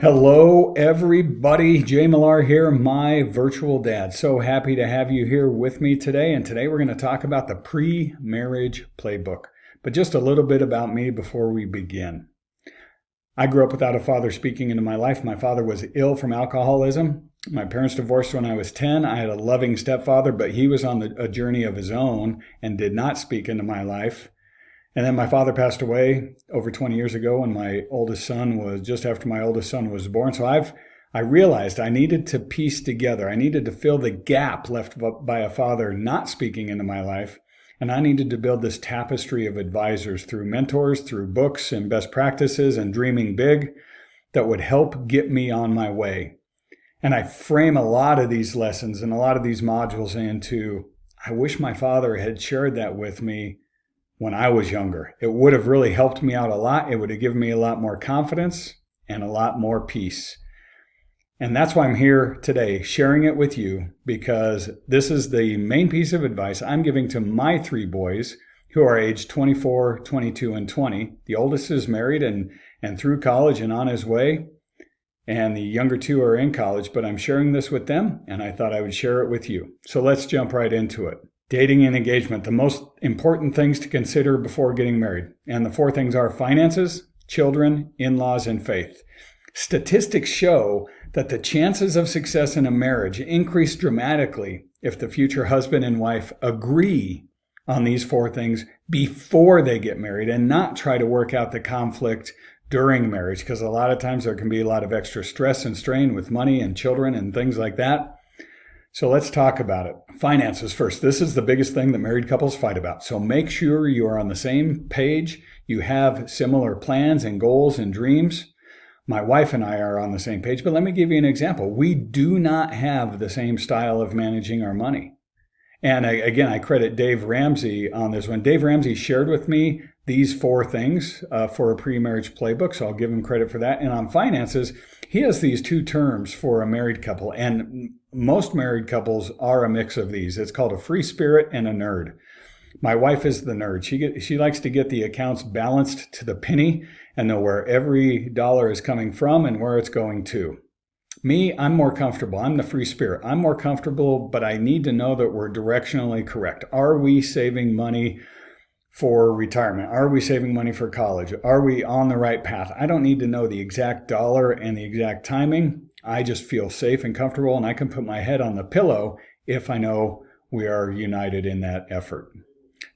Hello, everybody. Jay Millar here, my virtual dad. So happy to have you here with me today. And today we're going to talk about the pre-marriage playbook. But just a little bit about me before we begin. I grew up without a father speaking into my life. My father was ill from alcoholism. My parents divorced when I was 10. I had a loving stepfather, but he was on a journey of his own and did not speak into my life. And then my father passed away over 20 years ago when my oldest son was just after my oldest son was born. So I realized I needed to piece together. I needed to fill the gap left by a father not speaking into my life. And I needed to build this tapestry of advisors through mentors, through books and best practices and dreaming big that would help get me on my way. And I frame a lot of these lessons and a lot of these modules into, I wish my father had shared that with me when I was younger. It would have really helped me out a lot. It would have given me a lot more confidence and a lot more peace. And that's why I'm here today sharing it with you, because this is the main piece of advice I'm giving to my three boys who are aged 24, 22, and 20. The oldest is married and through college and on his way. And the younger two are in college, but I'm sharing this with them and I thought I would share it with you. So let's jump right into it. Dating and engagement, the most important things to consider before getting married. And the four things are finances, children, in-laws, and faith. Statistics show that the chances of success in a marriage increase dramatically if the future husband and wife agree on these four things before they get married and not try to work out the conflict during marriage, because a lot of times there can be a lot of extra stress and strain with money and children and things like that. So let's talk about it. Finances first. This is the biggest thing that married couples fight about. So make sure you are on the same page. You have similar plans and goals and dreams. My wife and I are on the same page, but let me give you an example. We do not have the same style of managing our money. And again, I credit Dave Ramsey on this one. Dave Ramsey shared with me these four things for a pre-marriage playbook, so I'll give him credit for that. And on finances, he has these two terms for a married couple, and most married couples are a mix of these. It's called a free spirit and a nerd. My wife is the nerd. She likes to get the accounts balanced to the penny and know where every dollar is coming from and where it's going to. Me, I'm more comfortable. I'm the free spirit. I'm more comfortable, but I need to know that we're directionally correct. Are we saving money for retirement? Are we saving money for college? Are we on the right path? I don't need to know the exact dollar and the exact timing. I just feel safe and comfortable, and I can put my head on the pillow if I know we are united in that effort.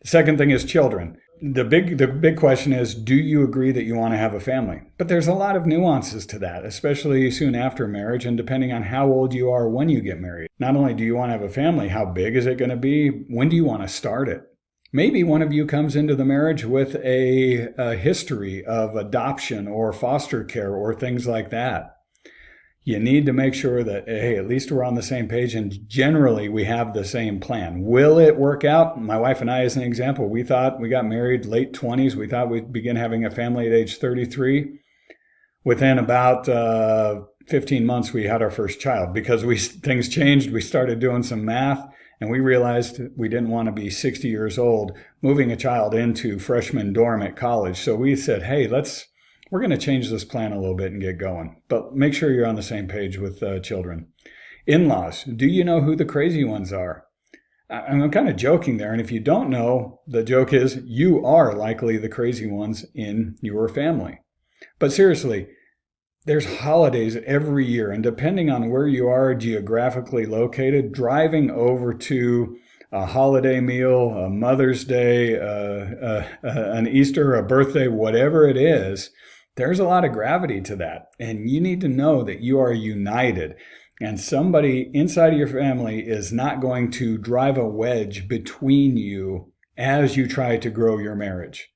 The second thing is children. The big question is, do you agree that you want to have a family? But there's a lot of nuances to that, especially soon after marriage and depending on how old you are when you get married. Not only do you want to have a family, how big is it going to be? When do you want to start it? Maybe one of you comes into the marriage with a history of adoption or foster care or things like that. You need to make sure that, hey, at least we're on the same page and generally we have the same plan. Will it work out? My wife and I, as an example, we thought we got married late 20s. We thought we'd begin having a family at age 33. Within about 15 months, we had our first child because things changed. We started doing some math and we realized we didn't want to be 60 years old moving a child into freshman dorm at college. So we said, hey, we're going to change this plan a little bit and get going. But make sure you're on the same page with children. In-laws, do you know who the crazy ones are? I'm kind of joking there. And if you don't know, the joke is you are likely the crazy ones in your family. But seriously, there's holidays every year. And depending on where you are geographically located, driving over to a holiday meal, a Mother's Day, an Easter, a birthday, whatever it is, there's a lot of gravity to that. And you need to know that you are united. And somebody inside of your family is not going to drive a wedge between you as you try to grow your marriage.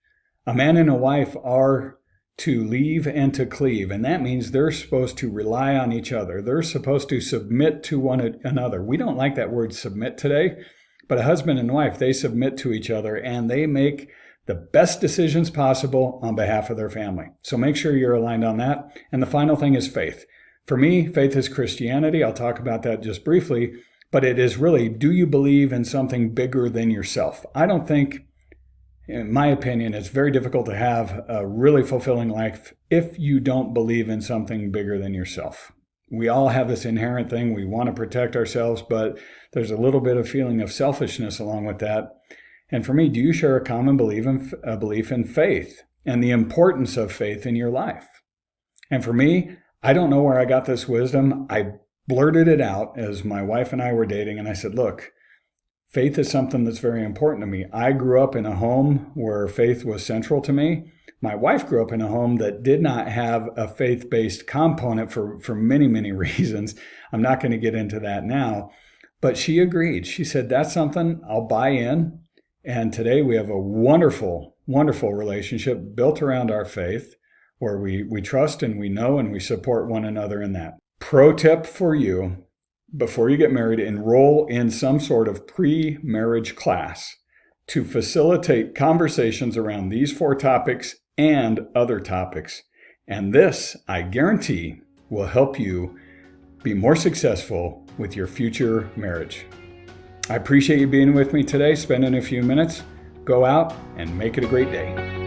A man and a wife are to leave and to cleave. And that means they're supposed to rely on each other. They're supposed to submit to one another. We don't like that word submit today, but a husband and wife, they submit to each other and they make the best decisions possible on behalf of their family. So make sure you're aligned on that. And the final thing is faith. For me, faith is Christianity. I'll talk about that just briefly, but it is really, do you believe in something bigger than yourself? I don't think in my opinion, it's very difficult to have a really fulfilling life if you don't believe in something bigger than yourself. We all have this inherent thing. We want to protect ourselves, but there's a little bit of feeling of selfishness along with that. And for me, do you share a common belief in faith and the importance of faith in your life? And for me, I don't know where I got this wisdom. I blurted it out as my wife and I were dating, and I said, look, faith is something that's very important to me. I grew up in a home where faith was central to me. My wife grew up in a home that did not have a faith-based component for many, many reasons. I'm not going to get into that now. But she agreed. She said, that's something I'll buy in. And today we have a wonderful, wonderful relationship built around our faith where we trust and we know and we support one another in that. Pro tip for you, before you get married, enroll in some sort of pre-marriage class to facilitate conversations around these 4 topics and other topics. And this, I guarantee, will help you be more successful with your future marriage. I appreciate you being with me today, spending a few minutes. Go out and make it a great day.